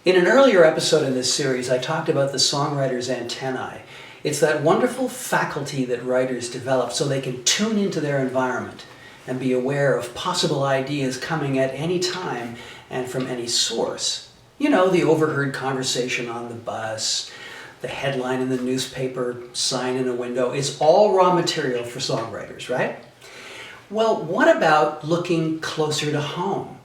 In an earlier episode in this series, I talked about the songwriter's antennae. It's that wonderful faculty that writers develop so they can tune into their environment and be aware of possible ideas coming at any time and from any source. You know, the overheard conversation on the bus, the headline in the newspaper, sign in a window is all raw material for songwriters, right? Well, what about looking closer to home?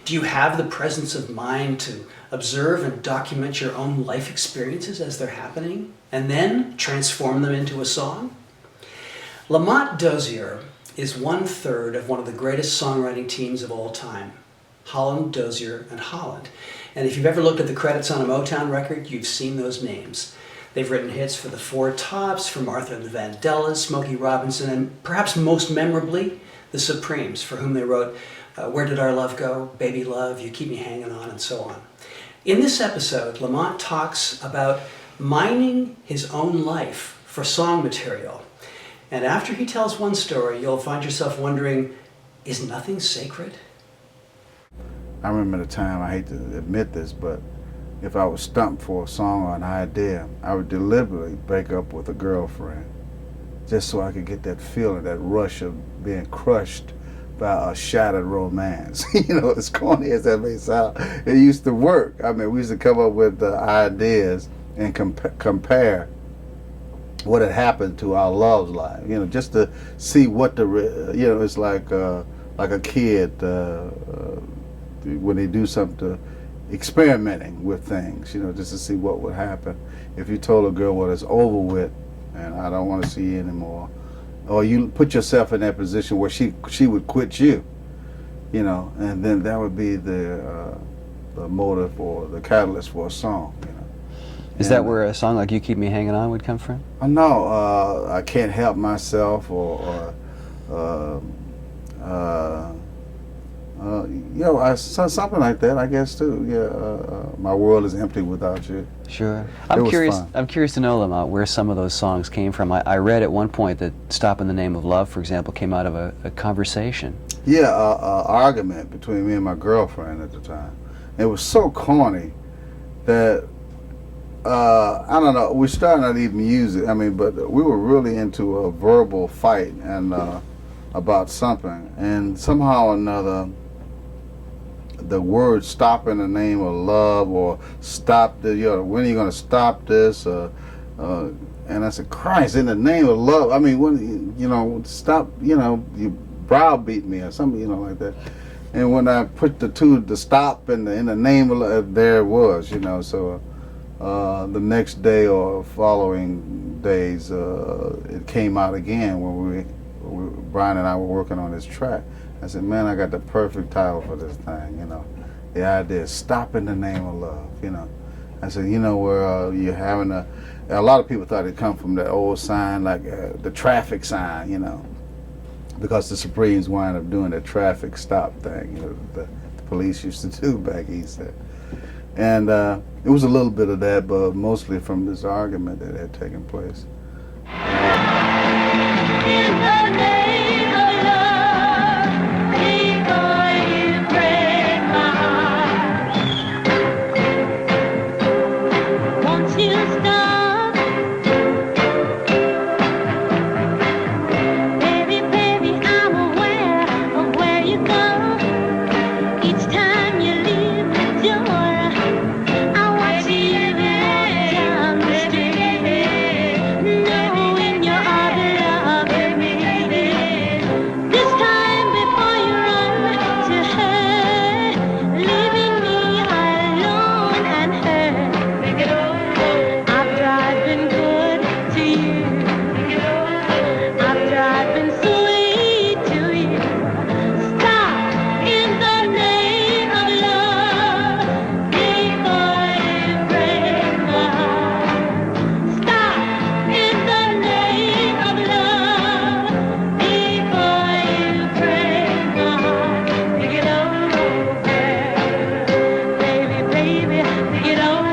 Do you have the presence of mind to observe and document your own life experiences as they're happening and then transform them into a song? Lamont Dozier is 1/3 of one of the greatest songwriting teams of all time, Holland Dozier Holland. And if you've ever looked at the credits on a Motown record, you've seen those names. They've written hits for the Four Tops, for Martha and the Vandellas, Smokey Robinson, and perhaps most memorably, the Supremes, for whom they wrote Where Did Our Love Go, Baby Love, You Keep Me Hangin On, and so on. In this episode, Lamont talks about mining his own life for song material. And after he tells one story, you'll find yourself wondering, is nothing sacred? I remember the time, I hate to admit this, but if I was stumped for a song or an idea, I would deliberately break up with a girlfriend just so I could get that feeling, that rush of being crushed by a shattered romance. You know, as corny as that may sound, it used to work. I mean, we used to come up with ideas and compare what had happened to our love life, you know, just to see what it's like a kid when they do something, experimenting with things, you know, just to see what would happen if you told a girl, well, it's over with and I don't want to see you anymore, or you put yourself in that position where she would quit you, you know, and then that would be the motive or the catalyst for a song, you know. Is that where a song like You Keep Me Hangin' On would come from? No, I Can't Help Myself, or you know, something like that, I guess, too. Yeah, My World Is Empty Without You. Sure. I'm curious. Fun. I'm curious to know, Lamont, where some of those songs came from. I read at one point that "Stop in the Name of Love," for example, came out of a conversation. Yeah, argument between me and my girlfriend at the time. It was so corny that I don't know. We started not even music. I mean, but we were really into a verbal fight and about something, and somehow or another, the word "stop in the name of love" or "stop the," you know, when are you going to stop this? And I said, Christ, in the name of love. I mean, when, you know, stop, you know, you browbeat me or something, you know, like that. And when I put the stop in the name of love, there it was, you know. So the next day or following days, it came out again when Brian and I were working on this track. I said, man, I got the perfect title for this thing, you know. The idea is "Stop in the Name of Love," you know. I said, you know, where you're having a lot of people thought it come from the old sign, like the traffic sign, you know, because the Supremes wind up doing the traffic stop thing, you know, the police used to do back east there. And it was a little bit of that, but mostly from this argument that had taken place. In the name of love, before you break my heart, won't you stop? Baby, baby, I'm aware of where you go. Each time you leave the door, I watch you walk down the street, knowing you're out of love with me. This time before you run to her, leaving me alone and hurt. I've tried been good to you. I've tried been sweet to you. Stop in the name of love before you break my heart. Stop in the name of love before you break my heart. Think it over, baby, baby, think it over.